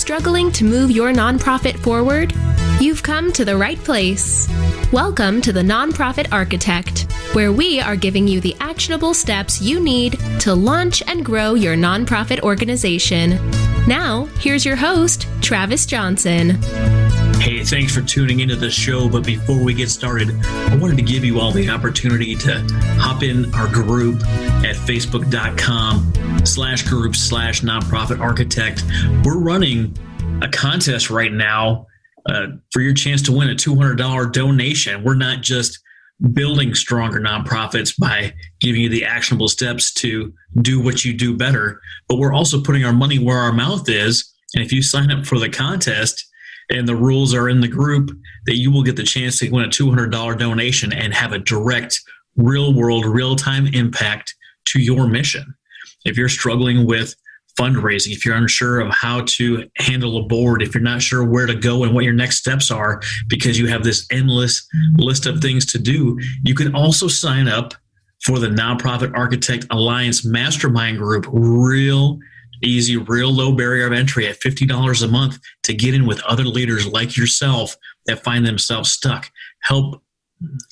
struggling to move your nonprofit forward? You've come to the right place. Welcome to the Nonprofit Architect, where we are giving you the actionable steps you need to launch and grow your nonprofit organization. Now, here's your host, Travis Johnson. Hey, thanks for tuning into the show. But before we get started, I wanted to give you all the opportunity to hop in our group at facebook.com/group/nonprofit architect. We're running a contest right now for your chance to win a $200 donation. We're not just building stronger nonprofits by giving you the actionable steps to do what you do better, but we're also putting our money where our mouth is. And if you sign up for the contest, and the rules are in the group, that you will get the chance to win a $200 donation and have a direct, real-world, real-time impact to your mission. If you're struggling with fundraising, if you're unsure of how to handle a board, if you're not sure where to go and what your next steps are because you have this endless list of things to do, you can also sign up for the Nonprofit Architect Alliance Mastermind Group. Real easy, real low barrier of entry at $50 a month to get in with other leaders like yourself that find themselves stuck. Help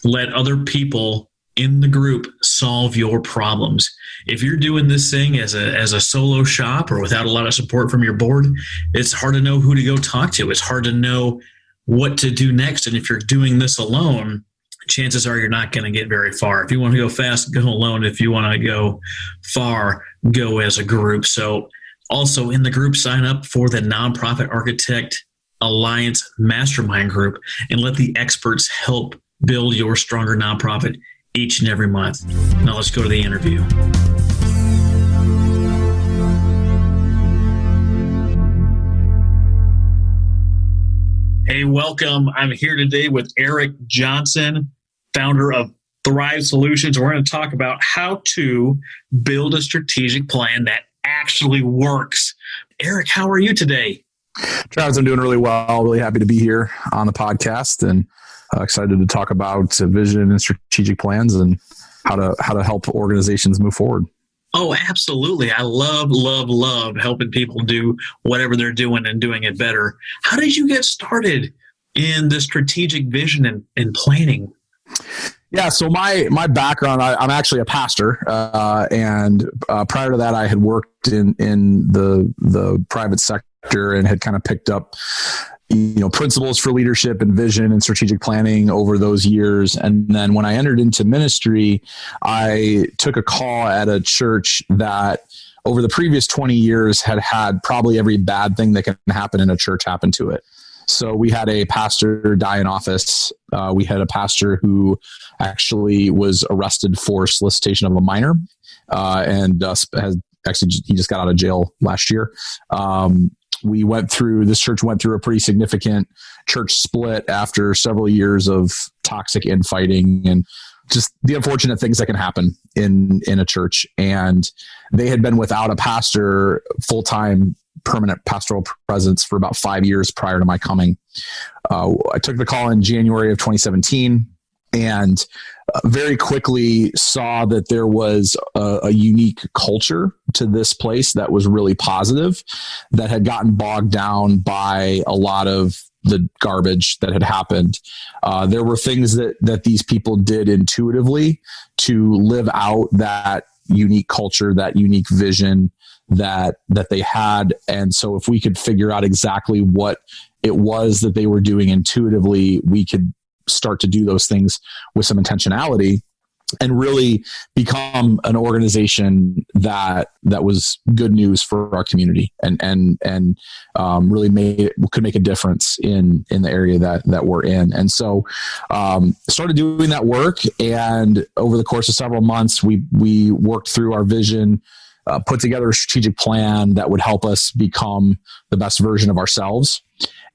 let other people in the group solve your problems. If you're doing this thing as a solo shop or without a lot of support from your board, it's hard to know who to go talk to. It's hard to know what to do next. And if you're doing this alone, chances are you're not going to get very far. If you want to go fast, go alone. If you want to go far, go as a group. So also in the group, sign up for the Nonprofit Architect Alliance Mastermind Group and let the experts help build your stronger nonprofit each and every month. Now let's go to the interview. Hey, welcome. I'm here today with Eric Johnson, founder of Thrive Solutions. We're going to talk about how to build a strategic plan that actually works. Eric, how are you today? Travis, I'm doing really well. Really happy to be here on the podcast and excited to talk about vision and strategic plans and how to help organizations move forward. Oh, absolutely. I love helping people do whatever they're doing and doing it better. How did you get started in the strategic vision and planning? Yeah, so my background, I'm actually a pastor, and prior to that, I had worked in the private sector and had kind of picked up, principles for leadership and vision and strategic planning over those years. And then when I entered into ministry, I took a call at a church that over the previous 20 years had probably every bad thing that can happen in a church happen to it. So we had a pastor die in office. We had a pastor who actually was arrested for solicitation of a minor, and he just got out of jail last year. This church went through a pretty significant church split after several years of toxic infighting and just the unfortunate things that can happen in a church. And they had been without a pastor, full-time permanent pastoral presence for about 5 years prior to my coming. I took the call in January of 2017 and very quickly saw that there was a unique culture to this place that was really positive, that had gotten bogged down by a lot of the garbage that had happened. There were things that these people did intuitively to live out that unique culture, that unique vision that they had. And so if we could figure out exactly what it was that they were doing intuitively, we could start to do those things with some intentionality and really become an organization that was good news for our community and really could make a difference in the area that we're in. And so started doing that work, and over the course of several months, we worked through our vision, put together a strategic plan that would help us become the best version of ourselves.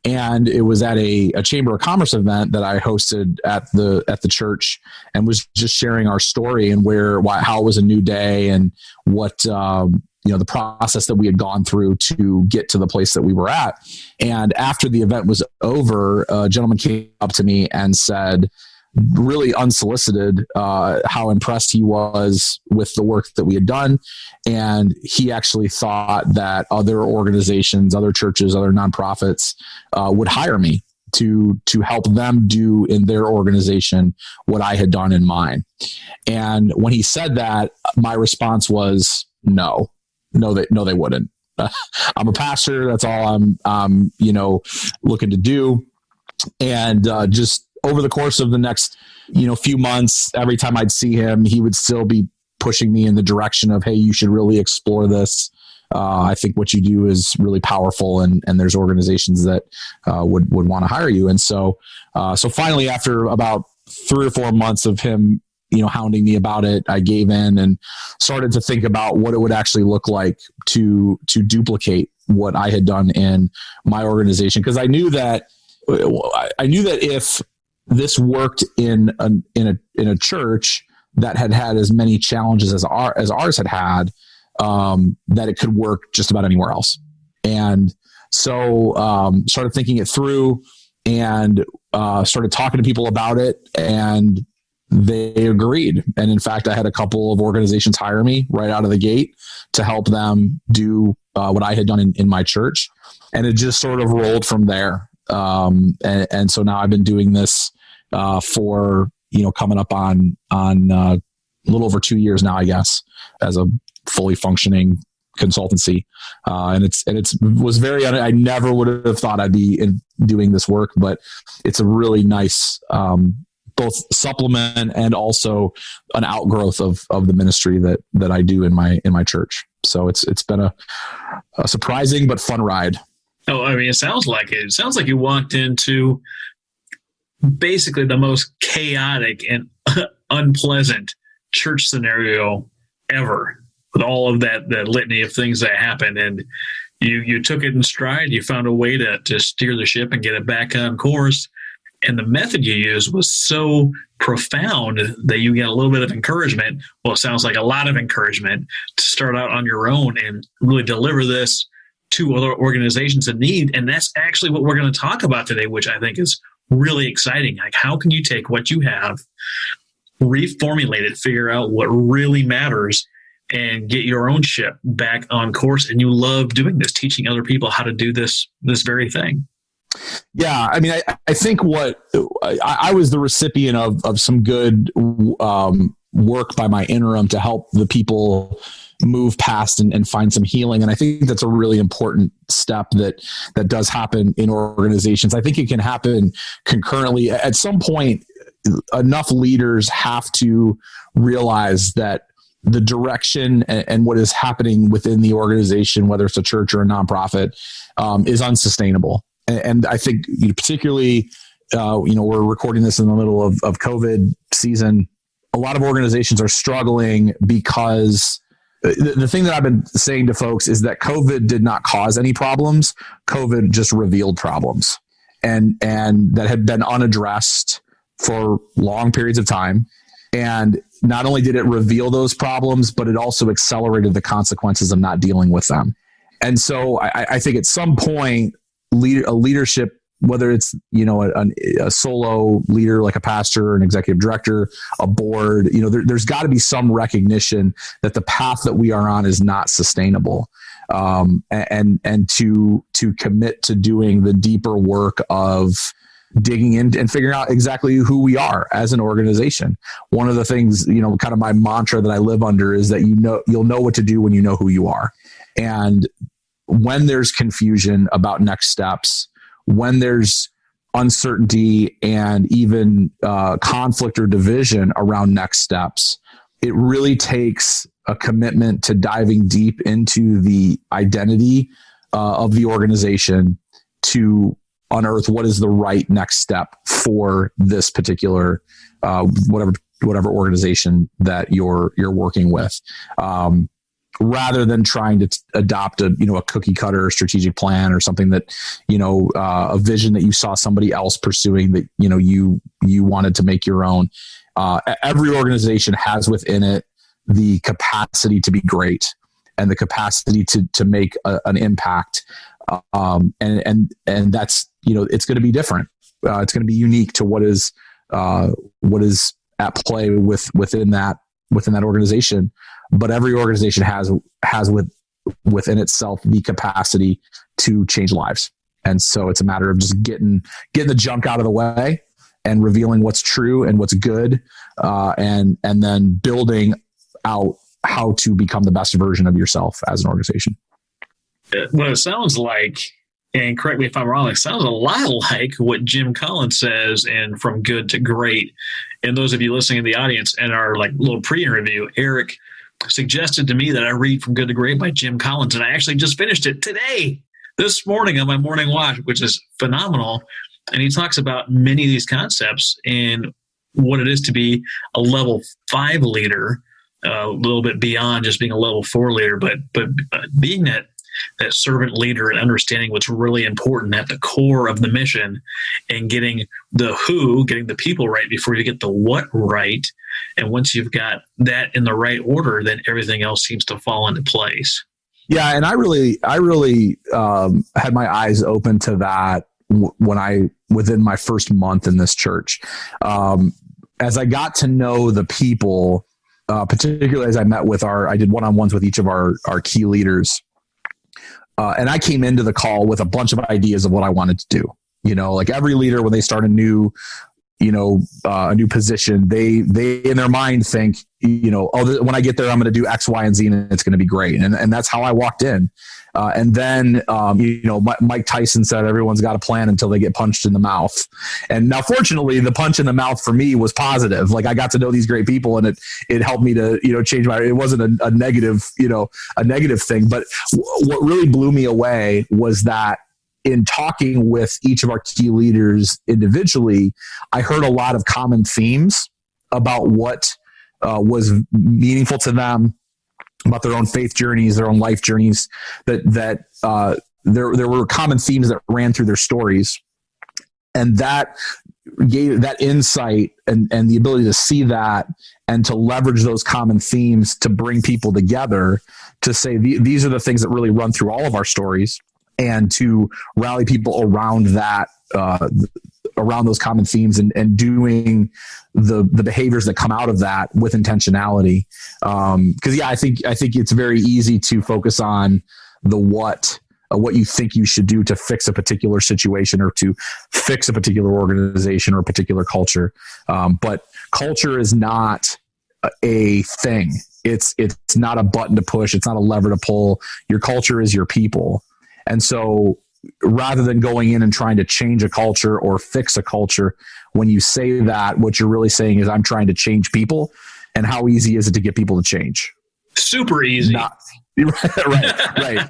And it was at a Chamber of Commerce event that I hosted at the church, and was just sharing our story and how it was a new day and what the process that we had gone through to get to the place that we were at. And after the event was over, a gentleman came up to me and said, really unsolicited, how impressed he was with the work that we had done. And he actually thought that other organizations, other churches, other nonprofits would hire me to help them do in their organization what I had done in mine. And when he said that, my response was no, they wouldn't. I'm a pastor. That's all I'm looking to do. And just over the course of the next, few months, every time I'd see him, he would still be pushing me in the direction of, hey, you should really explore this. I think what you do is really powerful, and there's organizations that would want to hire you. And so finally, after about 3 or 4 months of him, hounding me about it, I gave in and started to think about what it would actually look like to duplicate what I had done in my organization. Because I knew that if this worked in a church that had as many challenges as ours had, that it could work just about anywhere else. And so started thinking it through and started talking to people about it, and they agreed. And in fact, I had a couple of organizations hire me right out of the gate to help them do what I had done in my church. And it just sort of rolled from there. And so now I've been doing this for, coming up on a little over 2 years now, I guess, as a fully functioning consultancy. And it's was very, I never would have thought I'd be doing this work, but it's a really nice, both supplement and also an outgrowth of the ministry that I do in my church. So it's been a surprising but fun ride. Oh, I mean, it sounds like it. It sounds like you walked into basically the most chaotic and unpleasant church scenario ever, with all of that litany of things that happened, and you took it in stride. You found a way to steer the ship and get it back on course. And the method you used was so profound that you get a little bit of encouragement. Well, it sounds like a lot of encouragement to start out on your own and really deliver this to other organizations in need. And that's actually what we're going to talk about today, which I think is really exciting. Like, how can you take what you have, reformulate it, figure out what really matters, and get your own ship back on course? And you love doing this, teaching other people how to do this very thing. Yeah. I mean, I think I was the recipient of some good work by my interim to help the people move past and find some healing. And I think that's a really important step that does happen in organizations. I think it can happen concurrently. At some point, enough leaders have to realize that the direction and what is happening within the organization, whether it's a church or a nonprofit, is unsustainable. And I think particularly, we're recording this in the middle of COVID season. A lot of organizations are struggling because the thing that I've been saying to folks is that COVID did not cause any problems. COVID just revealed problems and that had been unaddressed for long periods of time. And not only did it reveal those problems, but it also accelerated the consequences of not dealing with them. And so I think at some point, a leadership, whether it's, a solo leader like a pastor, an executive director, a board, there's got to be some recognition that the path that we are on is not sustainable. And to commit to doing the deeper work of digging in and figuring out exactly who we are as an organization. One of the things, kind of my mantra that I live under is that you'll know what to do when you know who you are. And when there's confusion about next steps, when there's uncertainty and even conflict or division around next steps, it really takes a commitment to diving deep into the identity of the organization to unearth what is the right next step for this particular whatever organization that you're working with. Rather than trying to adopt a cookie cutter strategic plan or something that, a vision that you saw somebody else pursuing that, you wanted to make your own. Every organization has within it the capacity to be great and the capacity to make an impact. And that's, it's going to be different. It's going to be unique to what is at play within that organization. But every organization has within itself the capacity to change lives. And so it's a matter of just getting the junk out of the way and revealing what's true and what's good, and then building out how to become the best version of yourself as an organization. Well, it sounds like, and correct me if I'm wrong, it sounds a lot like what Jim Collins says in From Good to Great. And those of you listening in the audience and our like little pre-interview, Eric suggested to me that I read From Good to Great by Jim Collins, and I actually just finished it today, this morning on my morning watch, which is phenomenal. And he talks about many of these concepts and what it is to be a level 5 leader, a little bit beyond just being a level 4 leader, but being that servant leader and understanding what's really important at the core of the mission, and getting the who, getting the people right before you get the what right. And once you've got that in the right order, then everything else seems to fall into place. Yeah. And I really had my eyes open to that within my first month in this church. As I got to know the people, particularly as I met with I did one-on-ones with each of our key leaders. And I came into the call with a bunch of ideas of what I wanted to do. Like every leader, when they start a new position, they in their mind think, when I get there, I'm going to do X, Y, and Z, and it's going to be great. And that's how I walked in. And then, Mike Tyson said, everyone's got a plan until they get punched in the mouth. And now, fortunately, the punch in the mouth for me was positive. Like I got to know these great people, and it helped me to, change it wasn't a negative thing. But what really blew me away was that in talking with each of our key leaders individually, I heard a lot of common themes about what was meaningful to them, about their own faith journeys, their own life journeys, that there were common themes that ran through their stories. And that gave that insight and the ability to see that and to leverage those common themes to bring people together to say, these are the things that really run through all of our stories, and to rally people around that, around those common themes, and doing the behaviors that come out of that with intentionality. Cause I think it's very easy to focus on the what you think you should do to fix a particular situation or to fix a particular organization or a particular culture. But culture is not a thing. It's not a button to push. It's not a lever to pull. Your culture is your people. And so rather than going in and trying to change a culture or fix a culture, when you say that, what you're really saying is, I'm trying to change people. And how easy is it to get people to change? Super easy. Right.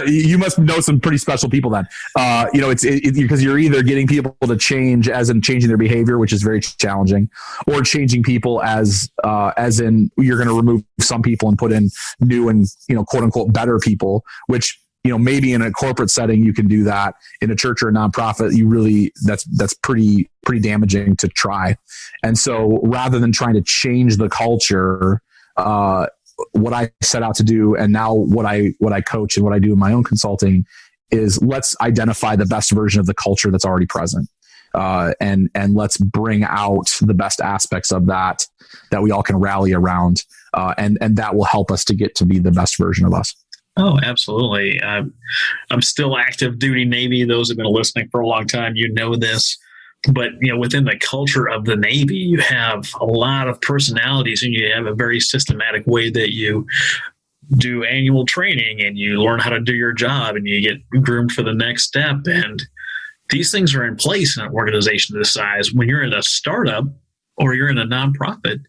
You must know some pretty special people then. It's because you're either getting people to change as in changing their behavior, which is very challenging, or changing people as in you're going to remove some people and put in new and, quote unquote, better people, which, maybe in a corporate setting you can do that. In a church or a nonprofit, that's pretty damaging to try. And so rather than trying to change the culture, what I set out to do, and now what I coach and what I do in my own consulting, is let's identify the best version of the culture that's already present. And let's bring out the best aspects of that we all can rally around. And that will help us to get to be the best version of us. Oh, absolutely. I'm still active duty Navy. Those who have been listening for a long time, this. But, within the culture of the Navy, you have a lot of personalities, and you have a very systematic way that you do annual training, and you learn how to do your job, and you get groomed for the next step. And these things are in place in an organization this size. When you're in a startup or you're in a nonprofit,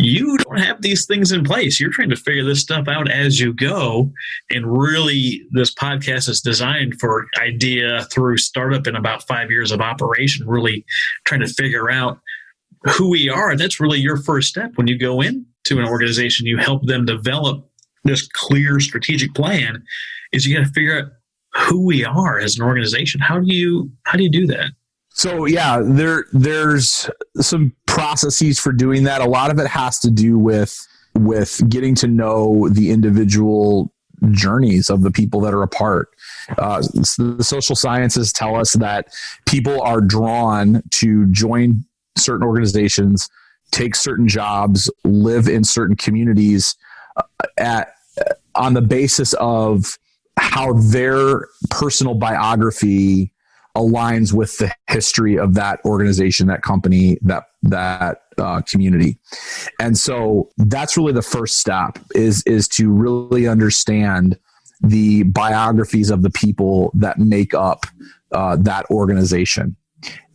you don't have these things in place. You're trying to figure this stuff out as you go. And really, this podcast is designed for idea through startup in about 5 years of operation, really trying to figure out who we are. That's really your first step. When you go into an organization, you help them develop this clear strategic plan, is you got to figure out who we are as an organization. How do you do that? So yeah, there's some processes for doing that. A lot of it has to do with getting to know the individual journeys of the people that are a part. The social sciences tell us that people are drawn to join certain organizations, take certain jobs, live in certain communities on the basis of how their personal biography aligns with the history of that organization, that company, that community. And so that's really the first step is to really understand the biographies of the people that make up that organization.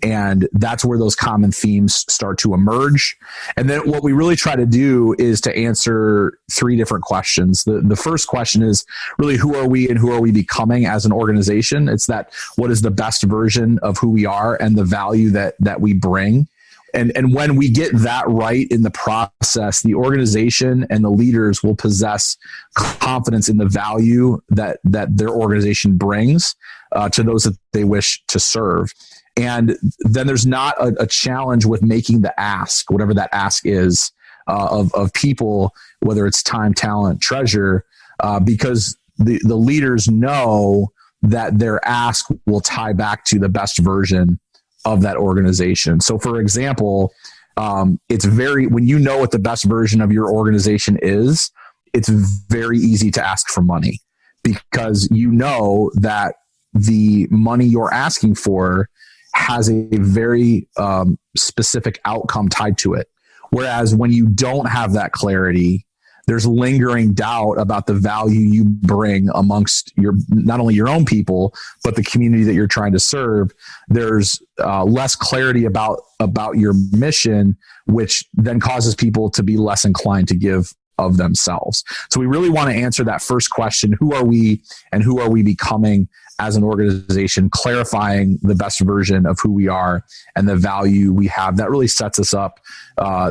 And that's where those common themes start to emerge. And then what we really try to do is to answer three different questions. The first question is really, who are we and who are we becoming as an organization? It's that, what is the best version of who we are and the value that we bring? And when we get that right in the process, the organization and the leaders will possess confidence in the value that their organization brings to those that they wish to serve. And then there's not a challenge with making the ask, whatever that ask is, of people, whether it's time, talent, treasure, because the leaders know that their ask will tie back to the best version of that organization. So for example, when you know what the best version of your organization is, it's very easy to ask for money, because you know that the money you're asking for has a very specific outcome tied to it. Whereas when you don't have that clarity, there's lingering doubt about the value you bring amongst not only your own people, but the community that you're trying to serve. There's less clarity about your mission, which then causes people to be less inclined to give of themselves. So we really want to answer that first question: who are we and who are we becoming as an organization, clarifying the best version of who we are and the value we have. That really sets us up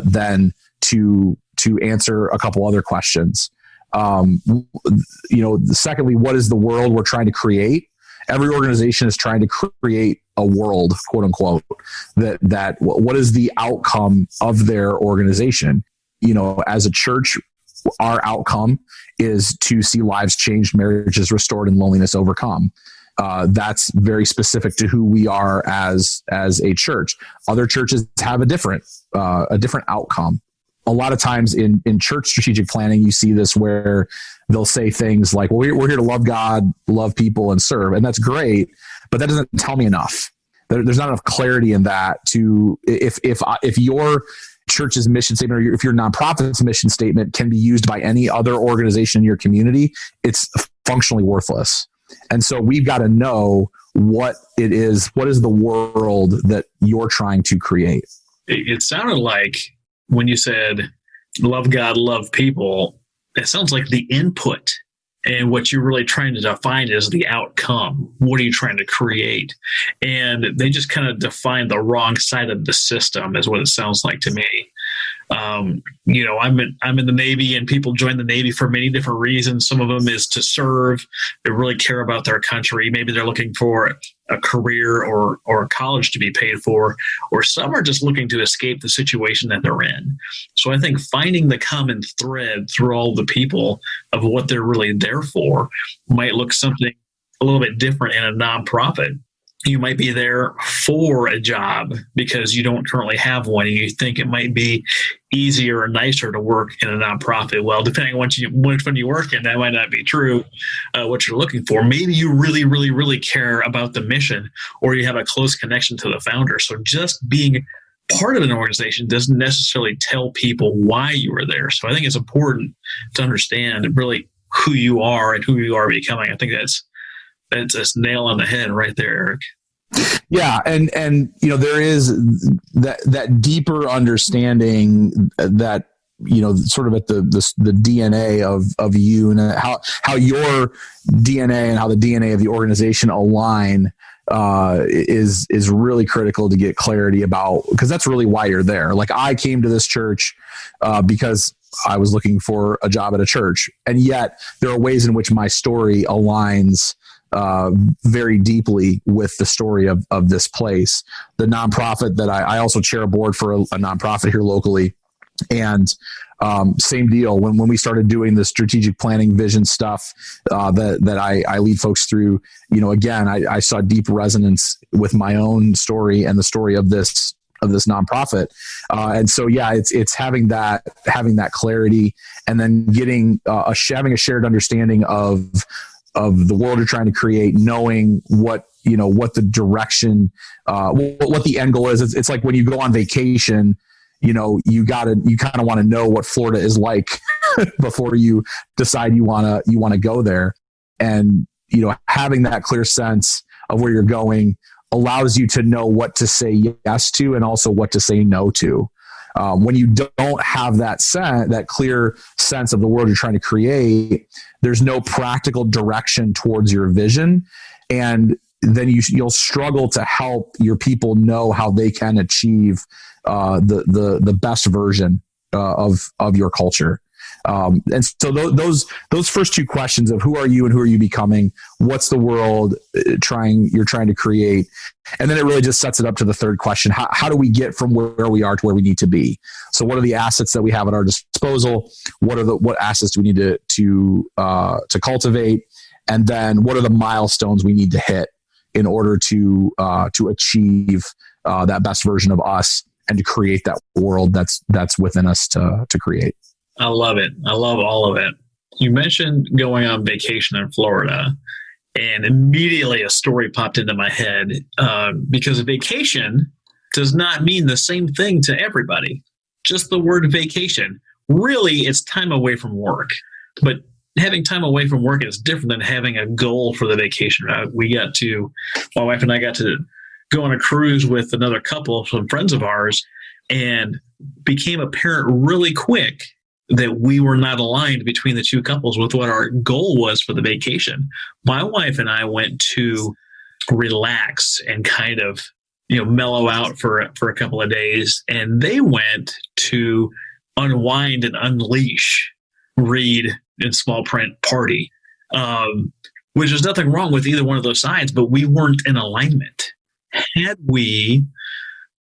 then to answer a couple other questions. Secondly, what is the world we're trying to create? Every organization is trying to create a world, quote unquote, that what is the outcome of their organization? As a church, our outcome is to see lives changed, marriages restored, and loneliness overcome. That's very specific to who we are as a church. Other churches have a different outcome. A lot of times in church strategic planning, you see this where they'll say things like, well, we're here to love God, love people, and serve. And that's great, but that doesn't tell me enough. There's not enough clarity in that if your church's mission statement, or if your nonprofit's mission statement can be used by any other organization in your community, it's functionally worthless. And so we've got to know what it is. What is the world that you're trying to create? It sounded like when you said love God, love people, it sounds like the input, and what you're really trying to define is the outcome. What are you trying to create? And they just kind of define the wrong side of the system, is what it sounds like to me. I'm in the Navy, and people join the Navy for many different reasons. Some of them is to serve. They really care about their country. Maybe they're looking for a career or a college to be paid for, or some are just looking to escape the situation that they're in. So I think finding the common thread through all the people of what they're really there for might look something a little bit different in a nonprofit. You might be there for a job because you don't currently have one, and you think it might be easier or nicer to work in a nonprofit. Well, depending on which one you work in, that might not be true, what you're looking for. Maybe you really, really, really care about the mission, or you have a close connection to the founder. So just being part of an organization doesn't necessarily tell people why you were there. So I think it's important to understand really who you are and who you are becoming. I think that's nail on the head right there, Eric. Yeah. And there is that deeper understanding that, sort of at the DNA of you, and how your DNA and how the DNA of the organization align is really critical to get clarity about, because that's really why you're there. Like, I came to this church because I was looking for a job at a church, and yet there are ways in which my story aligns very deeply with the story of this place. The nonprofit that I also chair a board for a nonprofit here locally. And same deal. When we started doing the strategic planning vision stuff that I lead folks through, again, I saw deep resonance with my own story and the story of this nonprofit. And so, yeah, it's having that clarity, and then getting having a shared understanding of the world you're trying to create, knowing what the direction, what the end goal is. It's like when you go on vacation, you kind of want to know what Florida is like before you decide you want to go there. And, having that clear sense of where you're going allows you to know what to say yes to and also what to say no to. When you don't have that clear sense of the world you're trying to create, there's no practical direction towards your vision. And then you'll struggle to help your people know how they can achieve the best version of your culture. And so those first two questions of who are you and who are you becoming, what's the world you're trying to create, and then it really just sets it up to the third question: how do we get from where we are to where we need to be? So what are the assets that we have at our disposal? What assets do we need to cultivate? And then what are the milestones we need to hit in order to achieve that best version of us and to create that world that's within us to create? I love it. I love all of it. You mentioned going on vacation in Florida, and immediately a story popped into my head because a vacation does not mean the same thing to everybody. Just the word vacation. Really, it's time away from work. But having time away from work is different than having a goal for the vacation. My wife and I got to go on a cruise with another couple, some friends of ours, and became apparent really quick that we were not aligned between the two couples with what our goal was for the vacation. My wife and I went to relax and kind of, mellow out for a couple of days. And they went to unwind and unleash, read in small print, party, which is nothing wrong with either one of those sides, but we weren't in alignment. Had we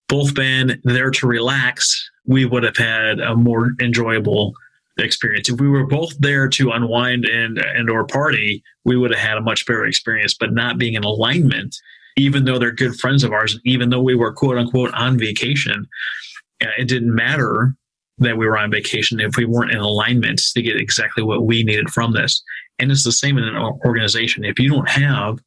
both been there to relax, we would have had a more enjoyable experience. If we were both there to unwind and or party, we would have had a much better experience. But not being in alignment, even though they're good friends of ours, even though we were quote unquote on vacation, it didn't matter that we were on vacation if we weren't in alignment to get exactly what we needed from this. And it's the same in an organization. If you don't have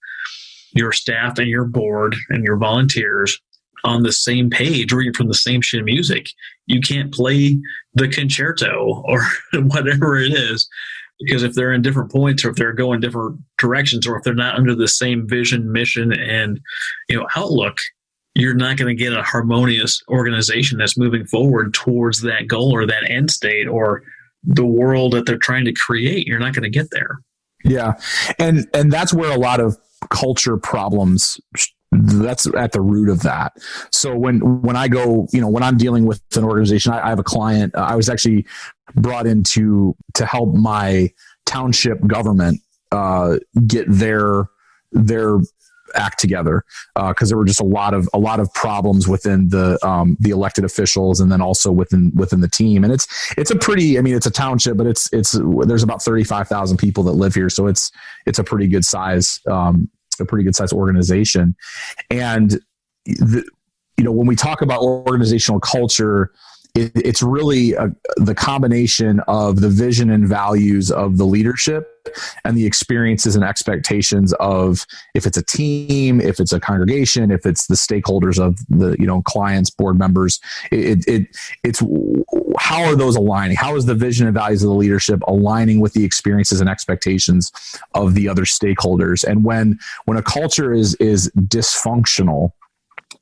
your staff and your board and your volunteers on the same page, reading from the same sheet of music, you can't play the concerto or whatever it is, because if they're in different points, or if they're going different directions, or if they're not under the same vision, mission, and outlook, you're not going to get a harmonious organization that's moving forward towards that goal or that end state or the world that they're trying to create. You're not going to get there. Yeah. And that's where a lot of culture problems, that's at the root of that. So when I go, when I'm dealing with an organization, I have a client, I was actually brought in to help my township government get their act together, because there were just a lot of problems within the elected officials, and then also within the team. And it's a pretty, it's a township, but it's there's about 35,000 people that live here, so it's a pretty good size organization. And when we talk about organizational culture, it's really the combination of the vision and values of the leadership and the experiences and expectations of, if it's a team, if it's a congregation, if it's the stakeholders of the clients, board members. It's how are those aligning? How is the vision and values of the leadership aligning with the experiences and expectations of the other stakeholders? And when a culture is dysfunctional,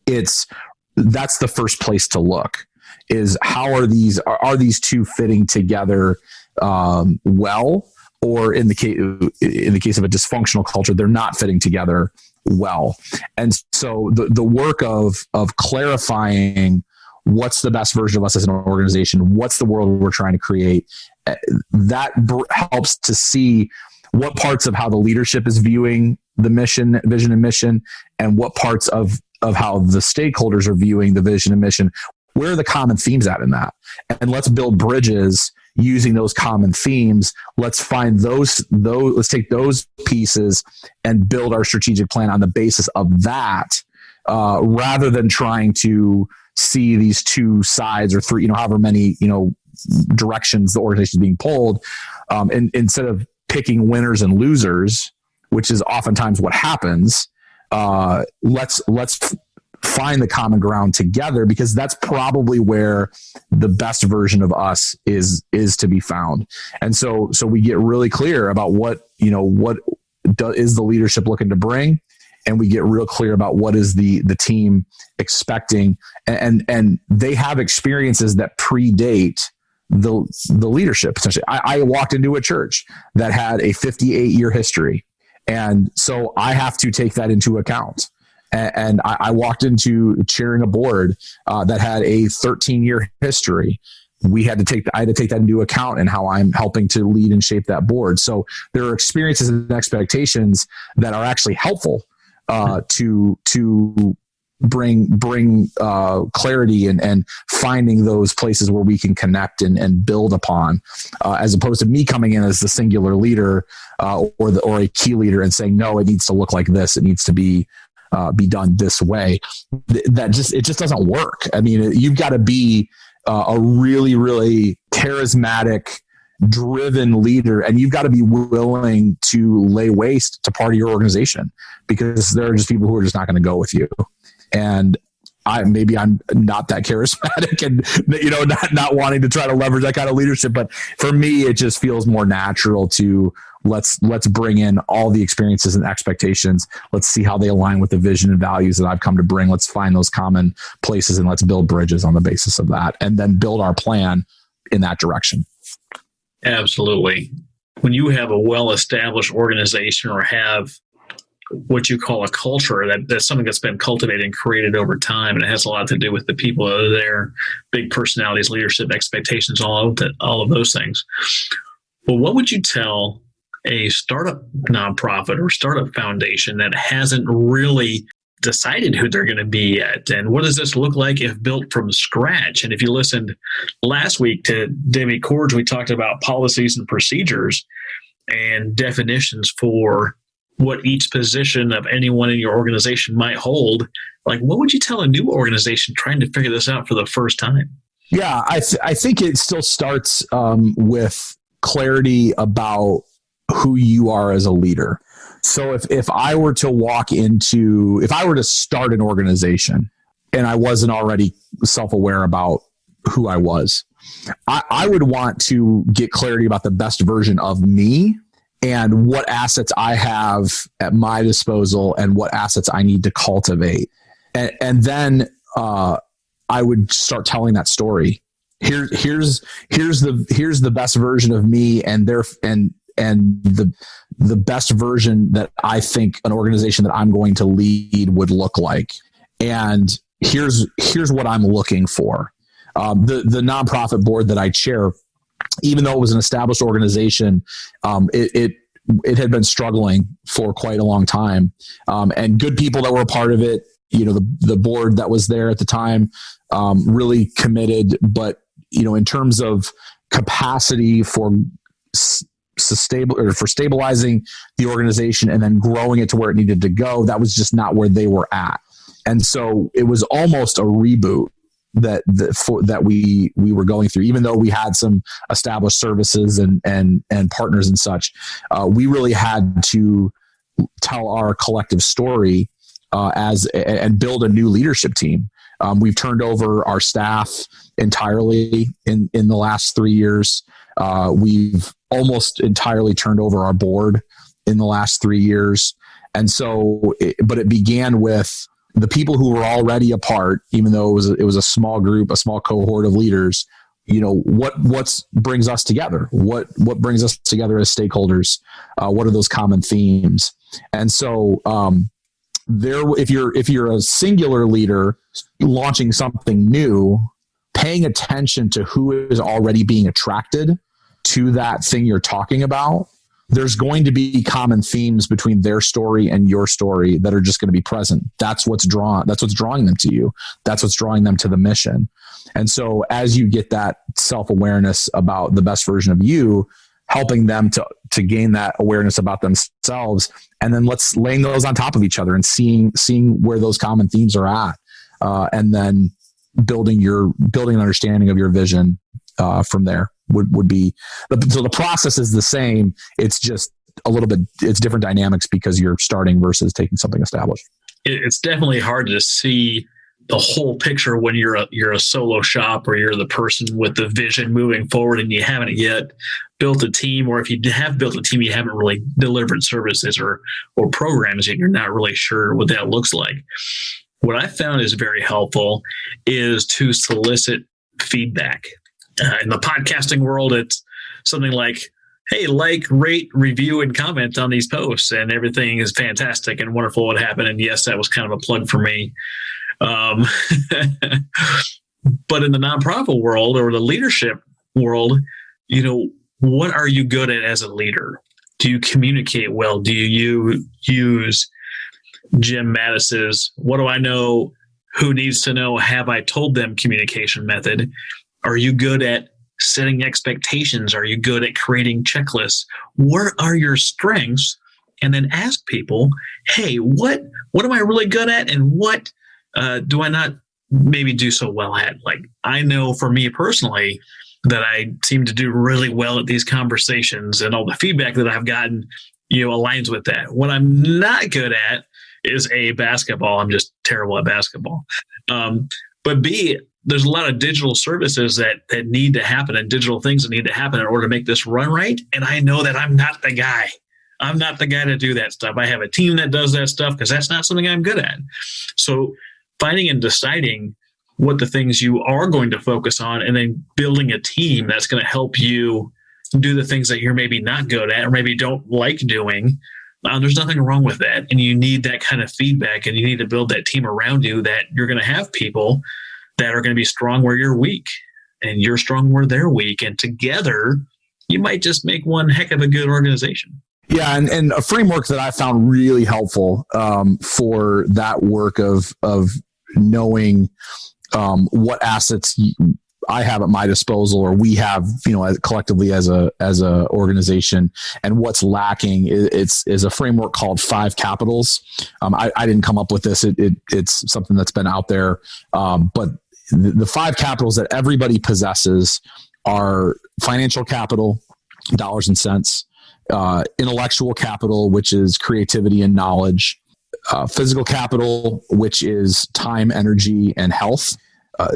that's the first place to look. Is how are these two fitting together well, or in the case of a dysfunctional culture, they're not fitting together well. And so the work of clarifying what's the best version of us as an organization, what's the world we're trying to create, that helps to see what parts of how the leadership is viewing the vision and mission, and what parts of how the stakeholders are viewing the vision and mission. Where are the common themes at in that? And let's build bridges using those common themes. Let's find let's take those pieces and build our strategic plan on the basis of that, rather than trying to see these two sides or three, however many, directions the organization is being pulled. And instead of picking winners and losers, which is oftentimes what happens, let's find the common ground together, because that's probably where the best version of us is to be found. And so we get really clear about what is the leadership looking to bring, and we get real clear about what is the team expecting, and they have experiences that predate the leadership. Essentially, I walked into a church that had a 58-year history, and so I have to take that into account. And I walked into chairing a board that had a 13-year history. I had to take that into account in how I'm helping to lead and shape that board. So there are experiences and expectations that are actually helpful to bring clarity and finding those places where we can connect and build upon, as opposed to me coming in as the singular leader or a key leader and saying, no, it needs to look like this. It needs to be done this way. It just doesn't work. I mean, you've got to be a really, really charismatic, driven leader, and you've got to be willing to lay waste to part of your organization, because there are just people who are just not going to go with you. And I'm not that charismatic and, not wanting to try to leverage that kind of leadership. But for me, it just feels more natural to let's bring in all the experiences and expectations. Let's see how they align with the vision and values that I've come to bring. Let's find those common places and let's build bridges on the basis of that, and then build our plan in that direction. Absolutely. When you have a well-established organization or have what you call a culture, that's something that's been cultivated and created over time, and it has a lot to do with the people that are there, big personalities, leadership, expectations, all of those things. Well, what would you tell a startup nonprofit or startup foundation that hasn't really decided who they're going to be yet? And what does this look like if built from scratch? And if you listened last week to Debbie Corge, we talked about policies and procedures and definitions for what each position of anyone in your organization might hold. Like, what would you tell a new organization trying to figure this out for the first time? Yeah, I think it still starts with clarity about who you are as a leader. So if I were to start an organization and I wasn't already self-aware about who I was, I would want to get clarity about the best version of me and what assets I have at my disposal and what assets I need to cultivate. And then I would start telling that story. Here's the best version of me and the best version that I think an organization that I'm going to lead would look like. And here's what I'm looking for. The nonprofit board that I chair, even though it was an established organization, it had been struggling for quite a long time. And good people that were a part of it, the board that was there at the time, really committed. But, in terms of capacity for stabilizing the organization and then growing it to where it needed to go, that was just not where they were at. And so it was almost a reboot that we were going through, even though we had some established services and partners and such. We really had to tell our collective story and build a new leadership team. We've turned over our staff entirely in the last 3 years. We've almost entirely turned over our board in the last 3 years. And so, but it began with the people who were already a part, even though it was a small group, a small cohort of leaders. What brings us together? What brings us together as stakeholders? What are those common themes? And so, if you're a singular leader launching something new, paying attention to who is already being attracted to that thing you're talking about, there's going to be common themes between their story and your story that are just going to be present. That's what's drawing them to you. That's what's drawing them to the mission. And so as you get that self-awareness about the best version of you, helping them to gain that awareness about themselves, and then let's laying those on top of each other and seeing where those common themes are at. And then building an understanding of your vision from there would be. So the process is the same. It's just a little bit, it's different dynamics because you're starting versus taking something established. It's definitely hard to see the whole picture when you're a solo shop, or you're the person with the vision moving forward and you haven't yet built a team, or if you have built a team, you haven't really delivered services or programs yet. You're not really sure what that looks like. What I found is very helpful is to solicit feedback. In the podcasting world, it's something like, hey, rate, review, and comment on these posts, and everything is fantastic and wonderful what happened. And yes, that was kind of a plug for me. But in the nonprofit world or the leadership world, what are you good at as a leader? Do you communicate well? Do you use Jim Mattis's "What do I know? Who needs to know? Have I told them?" communication method? Are you good at setting expectations? Are you good at creating checklists? What are your strengths? And then ask people, hey, what am I really good at, and what do I not maybe do so well at? Like, I know for me personally that I seem to do really well at these conversations, and all the feedback that I've gotten, aligns with that. What I'm not good at is A, basketball. I'm just terrible at basketball. But B, there's a lot of digital services that need to happen, and digital things that need to happen in order to make this run right. And I know that I'm not the guy. I'm not the guy to do that stuff. I have a team that does that stuff because that's not something I'm good at. So finding and deciding what the things you are going to focus on, and then building a team that's going to help you do the things that you're maybe not good at or maybe don't like doing. There's nothing wrong with that. And you need that kind of feedback, and you need to build that team around you that you're going to have people that are going to be strong where you're weak, and you're strong where they're weak. And together, you might just make one heck of a good organization. Yeah, and a framework that I found really helpful for that work of knowing what assets I have at my disposal, or we have, collectively as a organization, and what's lacking is a framework called 5 capitals. I didn't come up with this. It's something that's been out there. But the 5 capitals that everybody possesses are financial capital, dollars and cents, intellectual capital, which is creativity and knowledge, physical capital, which is time, energy, and health,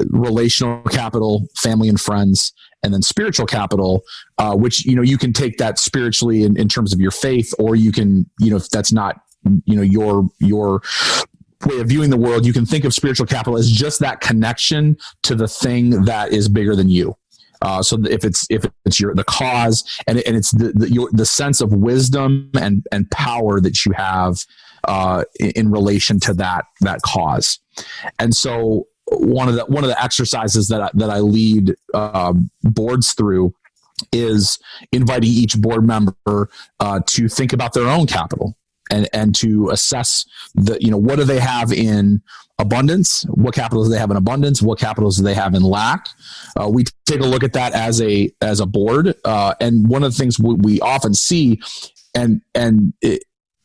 relational capital, family and friends, and then spiritual capital, which, you can take that spiritually in terms of your faith, or you can, if that's not, your way of viewing the world, you can think of spiritual capital as just that connection to the thing that is bigger than you. So if it's the cause, and it's the sense of wisdom and power that you have in relation to that cause. And so one of the exercises that I lead boards through is inviting each board member to think about their own capital and to assess what do they have in abundance, what capital do they have in abundance, what capitals do they have in lack. We take a look at that as a board, and one of the things we often see, and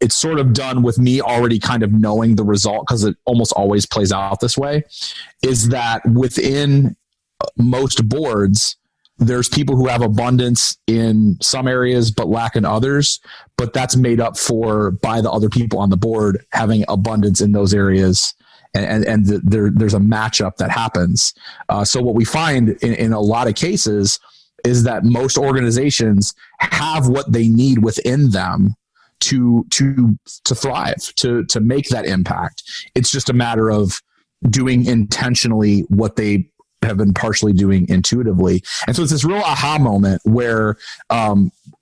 it's sort of done with me already kind of knowing the result, because it almost always plays out this way, is that within most boards, there's people who have abundance in some areas but lack in others, but that's made up for by the other people on the board having abundance in those areas. And there's a matchup that happens. So what we find in a lot of cases is that most organizations have what they need within them to thrive, to make that impact. It's just a matter of doing intentionally what they have been partially doing intuitively. And so it's this real aha moment where,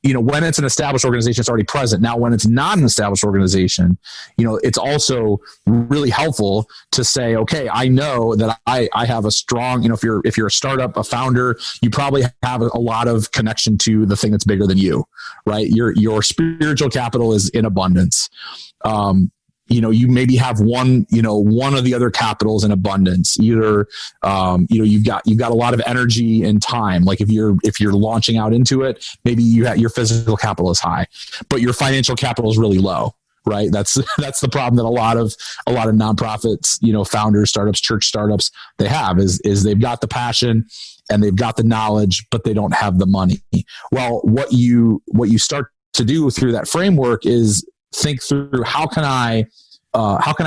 when it's an established organization, it's already present. Now, when it's not an established organization, it's also really helpful to say, okay, I know that I have a strong, if you're a startup, a founder, you probably have a lot of connection to the thing that's bigger than you, right? Your spiritual capital is in abundance. You maybe have one of the other capitals in abundance. Either, you've got a lot of energy and time. Like if you're launching out into it, maybe your physical capital is high, but your financial capital is really low, right? That's the problem that a lot of nonprofits, founders, startups, church startups, they have is they've got the passion and they've got the knowledge, but they don't have the money. Well, what you start to do through that framework is think through how can I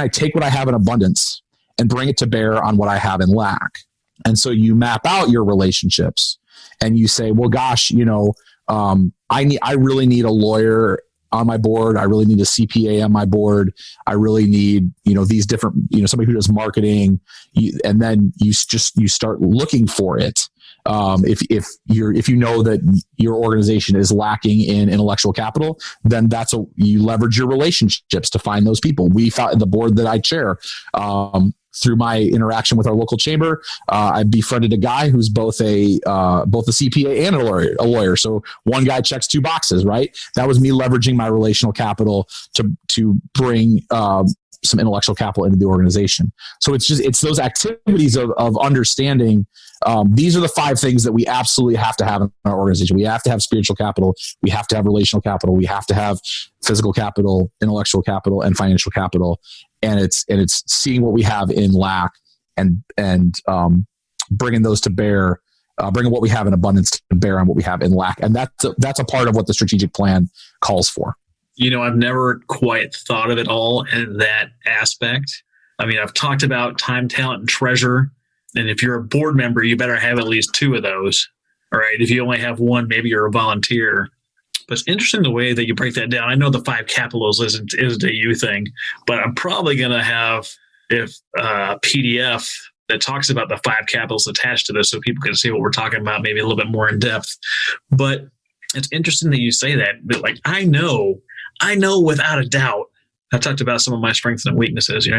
take what I have in abundance and bring it to bear on what I have in lack. And so you map out your relationships and you say, well, gosh, I really need a lawyer on my board. I really need a CPA on my board. I really need, these different, somebody who does marketing. And then you start looking for it. If you know that your organization is lacking in intellectual capital, then you leverage your relationships to find those people. We found the board that I chair, through my interaction with our local chamber, I befriended a guy who's both a CPA and a lawyer. So one guy checks two boxes, right? That was me leveraging my relational capital to bring some intellectual capital into the organization. So it's those activities of understanding. These are the 5 things that we absolutely have to have in our organization. We have to have spiritual capital. We have to have relational capital. We have to have physical capital, intellectual capital, and financial capital. And it's seeing what we have in lack and bringing those to bear, bringing what we have in abundance to bear on what we have in lack. And that's a part of what the strategic plan calls for. I've never quite thought of it all in that aspect. I mean, I've talked about time, talent, and treasure. And if you're a board member, you better have at least 2 of those. All right. If you only have 1, maybe you're a volunteer. But it's interesting the way that you break that down. I know the 5 capitals isn't a you thing, but I'm probably going to have a PDF that talks about the 5 capitals attached to this so people can see what we're talking about maybe a little bit more in depth. But it's interesting that you say that. But like, I know without a doubt, I talked about some of my strengths and weaknesses.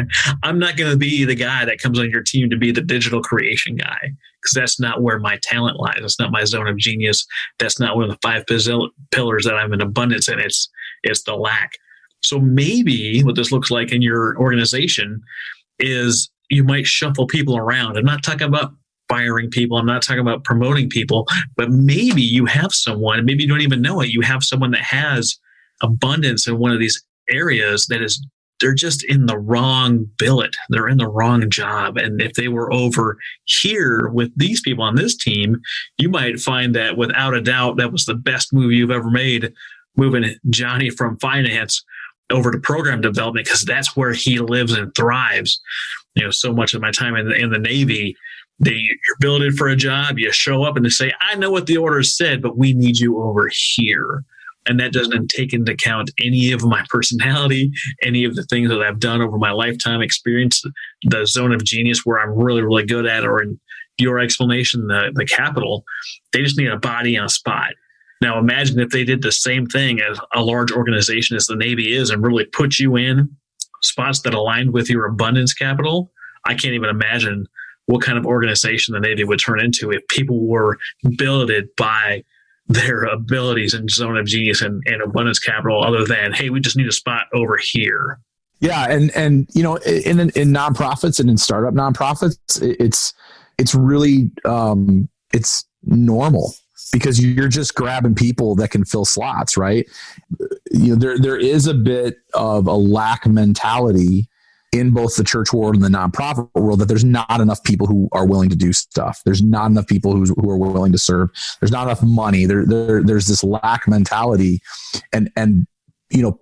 I'm not going to be the guy that comes on your team to be the digital creation guy, because that's not where my talent lies. That's not my zone of genius. That's not one of the 5 pillars that I'm in abundance in. It's the lack. So maybe what this looks like in your organization is you might shuffle people around. I'm not talking about firing people. I'm not talking about promoting people, but maybe you have someone, maybe you don't even know it. You have someone that has abundance in one of these areas they're just in the wrong billet. They're in the wrong job. And if they were over here with these people on this team, you might find that without a doubt, that was the best move you've ever made, moving Johnny from finance over to program development, because that's where he lives and thrives. So much of my time in the Navy, you're billeted for a job, you show up and they say, I know what the order said, but we need you over here. And that doesn't take into account any of my personality, any of the things that I've done over my lifetime experience, the zone of genius where I'm really, really good at, or in your explanation, the capital. They just need a body on a spot. Now, imagine if they did the same thing as a large organization as the Navy is and really put you in spots that aligned with your abundance capital. I can't even imagine what kind of organization the Navy would turn into if people were billeted by their abilities and zone of genius and abundance capital, other than, hey, we just need a spot over here. Yeah. And in nonprofits and in startup nonprofits, it's really, it's normal, because you're just grabbing people that can fill slots, right? There is a bit of a lack mentality in both the church world and the nonprofit world, that there's not enough people who are willing to do stuff. There's not enough people who are willing to serve. There's not enough money. There's this lack mentality. And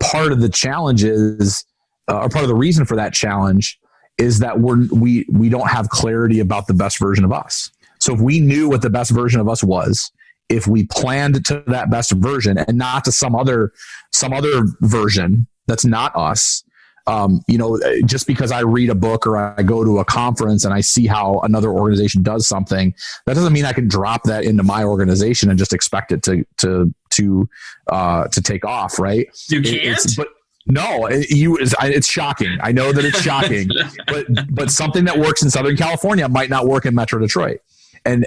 part of the challenge is, or part of the reason for that challenge is that we don't have clarity about the best version of us. So if we knew what the best version of us was, if we planned to that best version and not to some other version that's not us, just because I read a book or I go to a conference and I see how another organization does something, that doesn't mean I can drop that into my organization and just expect it to take off. Right? You can't. It's shocking. I know that it's shocking, but something that works in Southern California might not work in Metro Detroit. And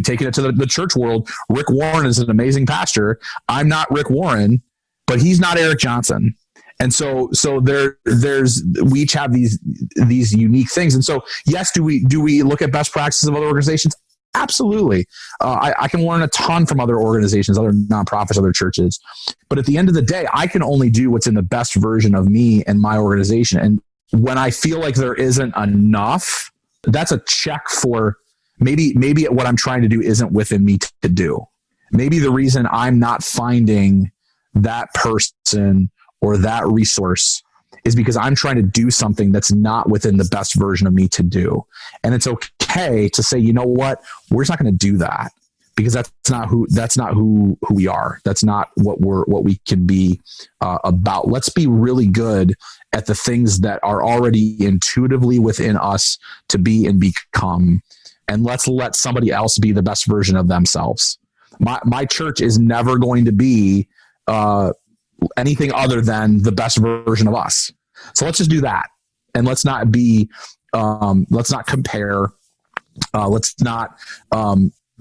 taking it to the church world, Rick Warren is an amazing pastor. I'm not Rick Warren, but he's not Eric Johnson. And so we each have these unique things. And so, yes, do we look at best practices of other organizations? Absolutely. I can learn a ton from other organizations, other nonprofits, other churches. But at the end of the day, I can only do what's in the best version of me and my organization. And when I feel like there isn't enough, that's a check for maybe what I'm trying to do isn't within me to do. Maybe the reason I'm not finding that person or that resource is because I'm trying to do something that's not within the best version of me to do. And it's okay to say, you know what, we're just not going to do that, because that's not who we are. That's not what we can be about. Let's be really good at the things that are already intuitively within us to be and become. And let's let somebody else be the best version of themselves. My church is never going to be anything other than the best version of us. So let's just do that. And let's not compare. Let's not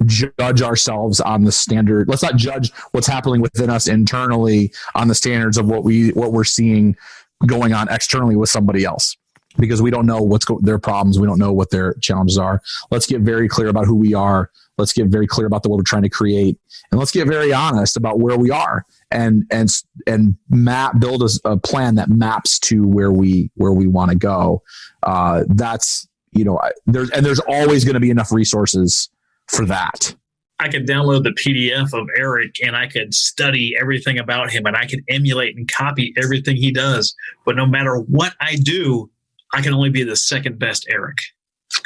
judge ourselves on the standard. Let's not judge what's happening within us internally on the standards of what we're seeing going on externally with somebody else, because we don't know their problems. We don't know what their challenges are. Let's get very clear about who we are. Let's get very clear about what we're trying to create, and let's get very honest about where we are, and build a plan that maps to where we want to go. That's, there's always going to be enough resources for that. I could download the PDF of Eric and I could study everything about him, and I could emulate and copy everything he does. But no matter what I do, I can only be the second best Eric.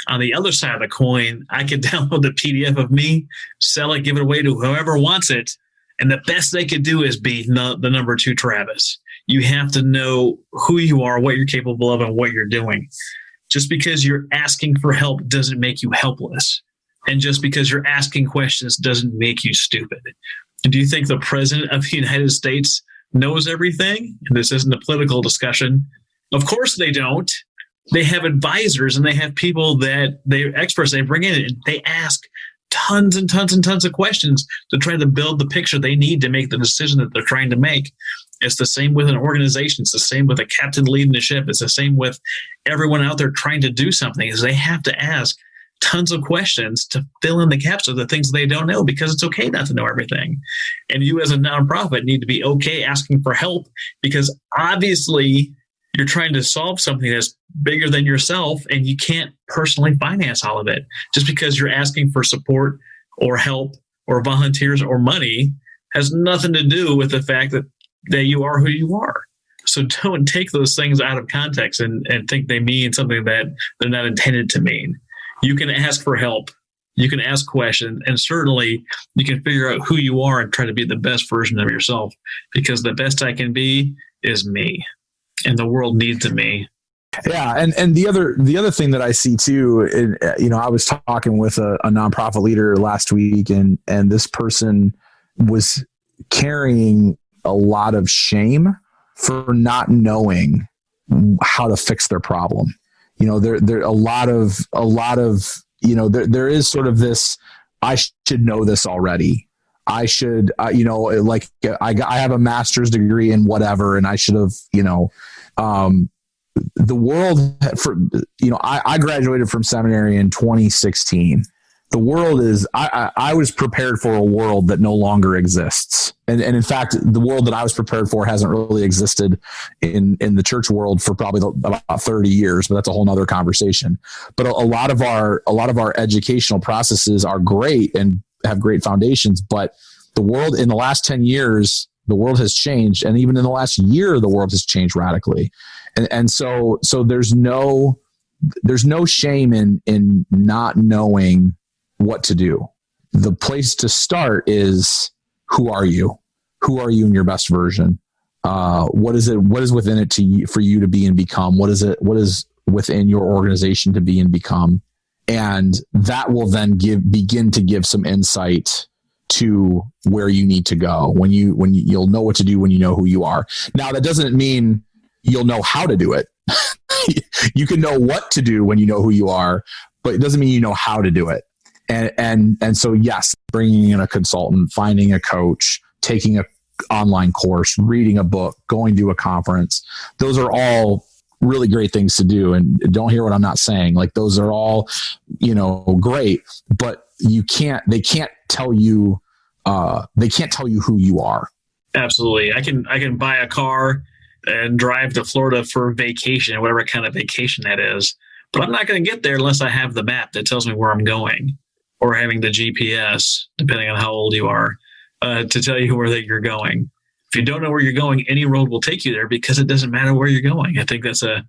On the other side of the coin, I could download the PDF of me, sell it, give it away to whoever wants it. And the best they could do is be the number 2 Travis. You have to know who you are, what you're capable of, and what you're doing. Just because you're asking for help doesn't make you helpless. And just because you're asking questions doesn't make you stupid. And do you think the President of the United States knows everything? And this isn't a political discussion. Of course they don't. They have advisors and they have people that they're experts they bring in, and they ask tons and tons and tons of questions to try to build the picture they need to make the decision that they're trying to make. It's the same with an organization. It's the same with a captain leading the ship. It's the same with everyone out there trying to do something, is they have to ask tons of questions to fill in the gaps of the things they don't know, because it's okay not to know everything. And you as a nonprofit need to be okay asking for help, because obviously you're trying to solve something that's bigger than yourself, and you can't personally finance all of it. Just because you're asking for support or help or volunteers or money has nothing to do with the fact that you are who you are. So don't take those things out of context and think they mean something that they're not intended to mean. You can ask for help. You can ask questions, and certainly you can figure out who you are and try to be the best version of yourself, because the best I can be is me, and the world needs me. Yeah. And the other thing that I see too, I was talking with a nonprofit leader last week, and this person was carrying a lot of shame for not knowing how to fix their problem. There a lot of, there is sort of this, I should know this already. I should, I have a master's degree in whatever, and I should have, the world I graduated from seminary in 2016. The world is, I was prepared for a world that no longer exists. And in fact, the world that I was prepared for hasn't really existed in the church world for probably about 30 years, but that's a whole nother conversation. But a lot of our educational processes are great and have great foundations, but the world in the last 10 years, the world has changed. And even in the last year, the world has changed radically. And so there's no shame in not knowing what to do. The place to start is, who are you? Who are you in your best version? What is within it for you to be and become? What is within your organization to be and become? And that will then begin to give some insight to where you need to go, when you'll know what to do when you know who you are. Now, that doesn't mean you'll know how to do it. You can know what to do when you know who you are, but it doesn't mean you know how to do it. And so, yes, bringing in a consultant, finding a coach, taking an online course, reading a book, going to a conference, those are all really great things to do. And don't hear what I'm not saying. Like, those are all, great, but they can't tell you who you are. Absolutely. I can buy a car and drive to Florida for vacation, whatever kind of vacation that is. But I'm not going to get there unless I have the map that tells me where I'm going, or having the GPS, depending on how old you are, to tell you where that you're going. If you don't know where you're going, any road will take you there because it doesn't matter where you're going. I think that's a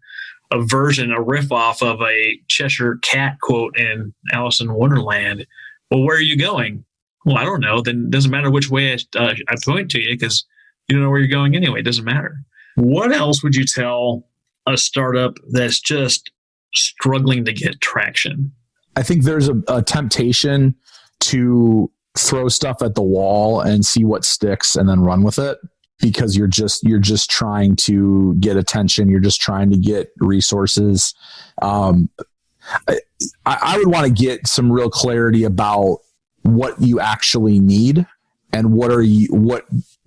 riff off of a Cheshire Cat quote in Alice in Wonderland. Well, where are you going? Well, I don't know. Then it doesn't matter which way I point to you because you don't know where you're going anyway. It doesn't matter. What else would you tell a startup that's just struggling to get traction? I think there's a temptation to throw stuff at the wall and see what sticks and then run with it, because you're just trying to get attention. You're just trying to get resources. I would want to get some real clarity about what you actually need and what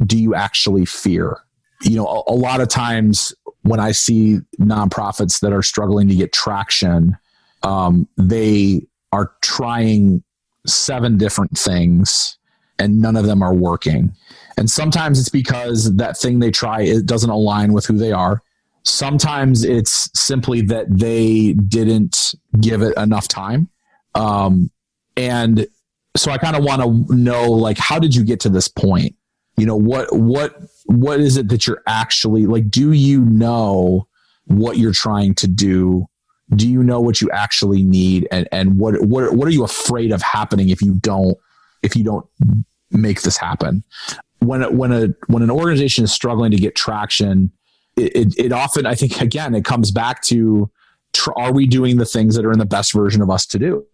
do you actually fear? A lot of times when I see nonprofits that are struggling to get traction, they are trying 7 different things and none of them are working. And sometimes it's because that thing they try, it doesn't align with who they are. Sometimes it's simply that they didn't give it enough time. And so I kind of want to know, like, how did you get to this point? What is it that you're actually like? Do you know what you're trying to do? Do you know what you actually need? And what are you afraid of happening if you don't make this happen? When an organization is struggling to get traction, it often, I think, again, it comes back to, are we doing the things that are in the best version of us to do?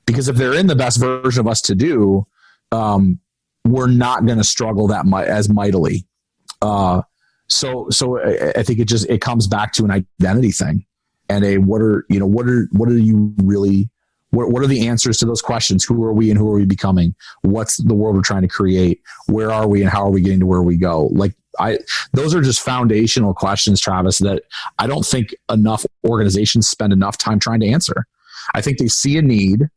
Because if they're in the best version of us to do, we're not going to struggle as mightily. So I think it comes back to an identity thing and what are you really, what are the answers to those questions? Who are we and who are we becoming? What's the world we're trying to create? Where are we and how are we getting to where we go? Those are just foundational questions, Travis, that I don't think enough organizations spend enough time trying to answer. I think they see a need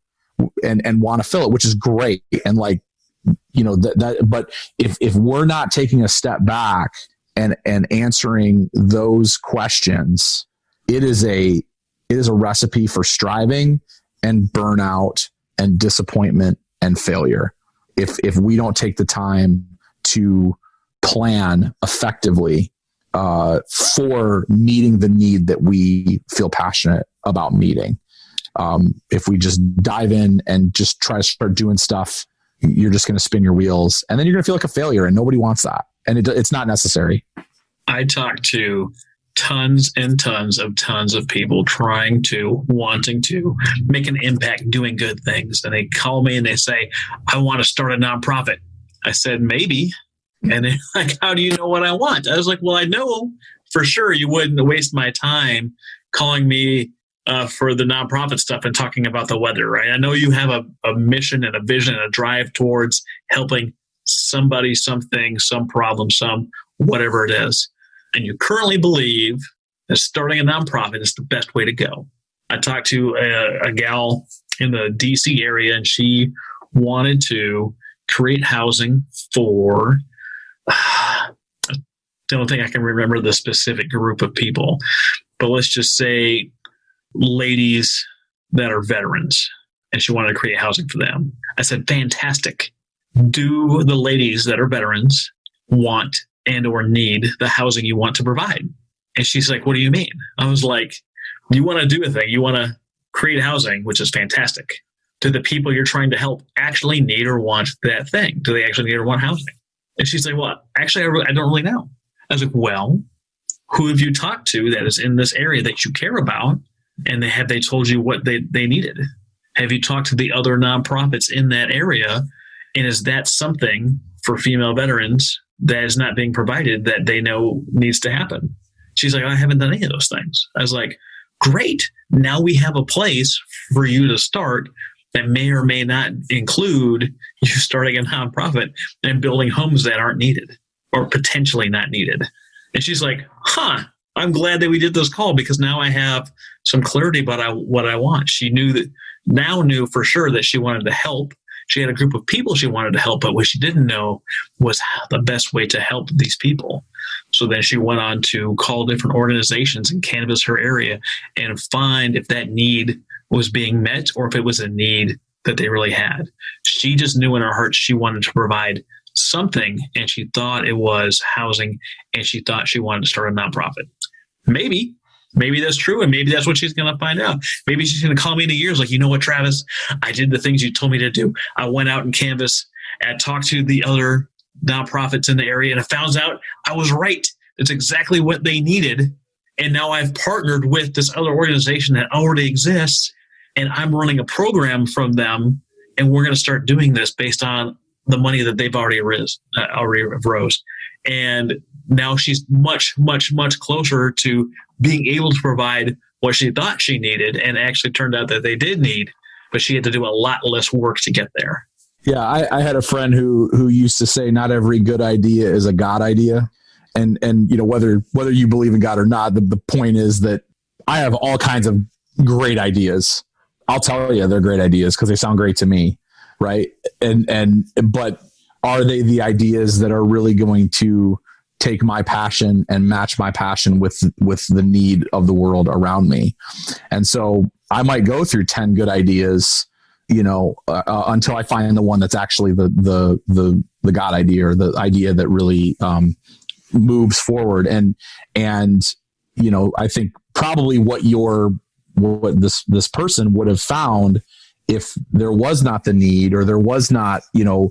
and want to fill it, which is great. And but if we're not taking a step back and answering those questions, it is a recipe for striving and burnout and disappointment and failure. If we don't take the time to plan effectively for meeting the need that we feel passionate about meeting. If we just dive in and just try to start doing stuff, you're just going to spin your wheels and then you're going to feel like a failure, and nobody wants that. And it's not necessary. I talk to tons and tons of people wanting to make an impact, doing good things. And they call me and they say, I want to start a nonprofit. I said, maybe. And they're like, how do you know what I want? I was like, well, I know for sure you wouldn't waste my time calling me for the nonprofit stuff and talking about the weather, right? I know you have a mission and a vision and a drive towards helping somebody, something, some problem, some whatever it is. And you currently believe that starting a nonprofit is the best way to go. I talked to a gal in the DC area, and she wanted to create housing for, I don't think I can remember the specific group of people, but let's just say ladies that are veterans, and she wanted to create housing for them. I said, fantastic. Do the ladies that are veterans want and or need the housing you want to provide? And she's like, what do you mean? I was like, you want to do a thing. You want to create housing, which is fantastic. Do the people you're trying to help actually need or want that thing? Do they actually need or want housing? And she's like, well, actually, I don't really know. I was like, well, who have you talked to that is in this area that you care about? And have they told you what they needed? Have you talked to the other nonprofits in that area? And is that something for female veterans that is not being provided that they know needs to happen? She's like, I haven't done any of those things. I was like, great. Now we have a place for you to start that may or may not include you starting a nonprofit and building homes that aren't needed or potentially not needed. And she's like, I'm glad that we did this call because now I have some clarity about what I want. She knew for sure that she wanted to help. She had a group of people she wanted to help, but what she didn't know was the best way to help these people. So then she went on to call different organizations and canvass her area and find if that need was being met or if it was a need that they really had. She just knew in her heart she wanted to provide something, and she thought it was housing, and she thought she wanted to start a nonprofit. Maybe that's true, and maybe that's what she's going to find out. Maybe she's going to call me in a year. Like, you know what, Travis? I did the things you told me to do. I went out and canvassed and talked to the other nonprofits in the area, and I found out I was right. It's exactly what they needed. And now I've partnered with this other organization that already exists, and I'm running a program from them, and we're going to start doing this based on the money that they've already rose. And now she's much, much, much closer to being able to provide what she thought she needed, and actually turned out that they did need, but she had to do a lot less work to get there. Yeah, I had a friend who used to say, not every good idea is a God idea. And you know, whether you believe in God or not, the point is that I have all kinds of great ideas. I'll tell you they're great ideas because they sound great to me, right? But are they the ideas that are really going to take my passion and match my passion with the need of the world around me? And so I might go through 10 good ideas, you know, until I find the one that's actually the God idea, or the idea that really moves forward. And you know, I think probably what this person would have found, if there was not the need, or there was not, you know,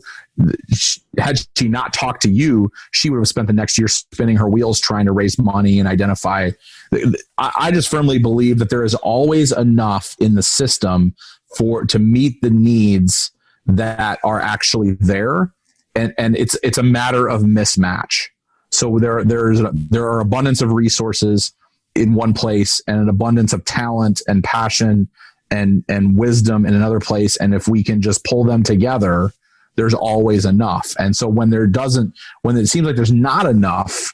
had she not talked to you, she would have spent the next year spinning her wheels trying to raise money and identify. I just firmly believe that there is always enough in the system to meet the needs that are actually there. And it's a matter of mismatch. So there are abundance of resources in one place, and an abundance of talent and passion and wisdom in another place. And if we can just pull them together, there's always enough. And so when it seems like there's not enough,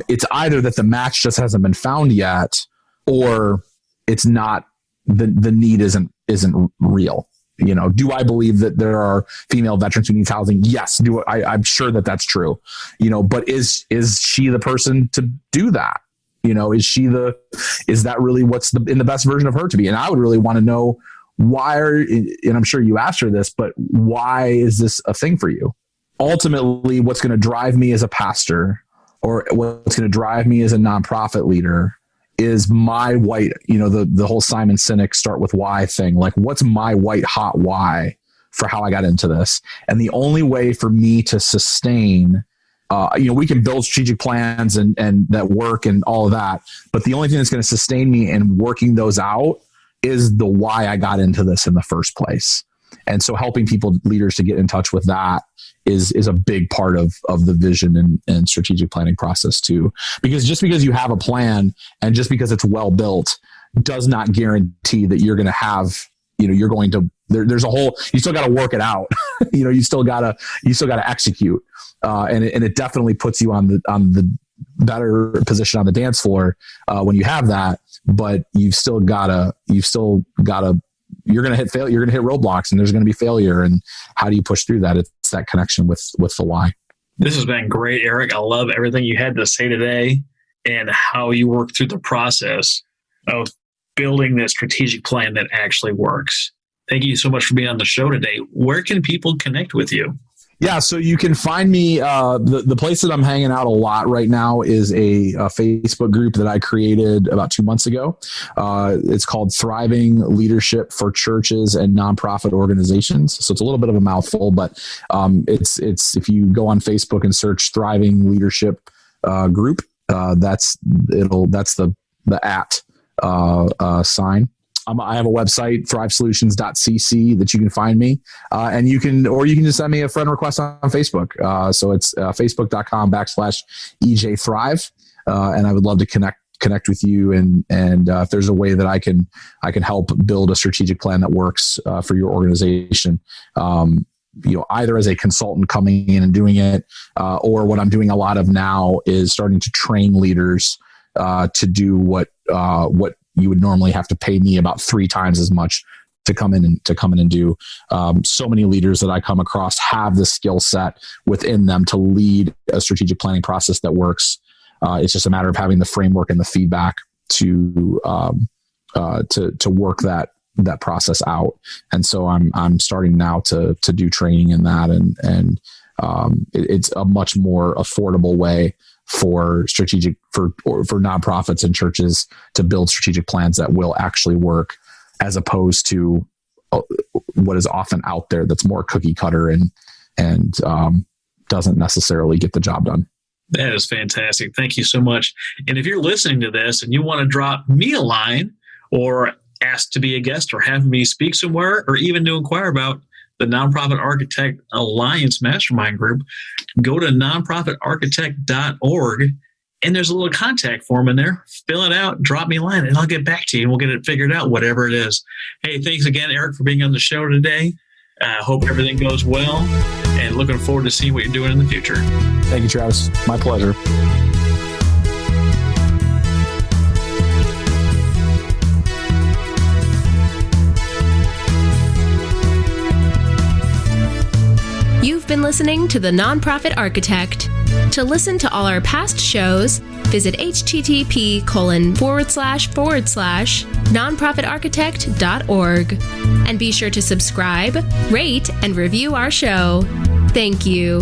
it's either that the match just hasn't been found yet, or it's not, the need isn't real. You know, do I believe that there are female veterans who need housing? Yes. I'm sure that that's true, you know, but is she the person to do that? You know, is that really what's in the best version of her to be? And I would really want to know why and I'm sure you asked her this, but why is this a thing for you? Ultimately, what's going to drive me as a pastor, or what's going to drive me as a nonprofit leader, is my white, you know, the whole Simon Sinek start with why thing. Like, what's my white hot why for how I got into this? And the only way for me to sustain, you know, we can build strategic plans and that work and all of that, but the only thing that's going to sustain me in working those out is the why I got into this in the first place. And so helping leaders to get in touch with that is a big part of the vision and strategic planning process too. Because just because you have a plan and just because it's well built does not guarantee that you're going to have, you know, you're going to, there's a whole, you still got to work it out. You know, you still got to execute. And it definitely puts you on the better position on the dance floor when you have that, but you're going to hit failure. You're going to hit roadblocks, and there's going to be failure. And how do you push through that? It's that connection with the why. This has been great, Eric. I love everything you had to say today and how you work through the process of building that strategic plan that actually works. Thank you so much for being on the show today. Where can people connect with you? Yeah, so you can find me, the place that I'm hanging out a lot right now is a Facebook group that I created about 2 months ago. It's called Thriving Leadership for Churches and Nonprofit Organizations. So it's a little bit of a mouthful, but it's if you go on Facebook and search Thriving Leadership Group, that's the @ sign. I have a website, thrivesolutions.cc, that you can find me. And you can just send me a friend request on Facebook. So it's facebook.com/EJ Thrive. And I would love to connect with you. And if there's a way that I can help build a strategic plan that works for your organization, you know, either as a consultant coming in and doing it, or what I'm doing a lot of now is starting to train leaders to do what you would normally have to pay me about 3 times as much to come in and do. So many leaders that I come across have the skill set within them to lead a strategic planning process that works. It's just a matter of having the framework and the feedback to work that process out. And so I'm starting now to do training in that, and it's a much more affordable way for nonprofits and churches to build strategic plans that will actually work, as opposed to what is often out there that's more cookie cutter and doesn't necessarily get the job done. That is fantastic. Thank you so much. And if you're listening to this and you want to drop me a line or ask to be a guest or have me speak somewhere, or even to inquire about the Nonprofit Architect Alliance Mastermind Group, go to nonprofitarchitect.org, and there's a little contact form in there. Fill it out, drop me a line, and I'll get back to you, and we'll get it figured out, whatever it is. Hey, thanks again, Eric, for being on the show today. Hope everything goes well, and looking forward to seeing what you're doing in the future. Thank you, Travis. My pleasure. You've been listening to The Nonprofit Architect. To listen to all our past shows, visit http://nonprofitarchitect.org. And be sure to subscribe, rate, and review our show. Thank you.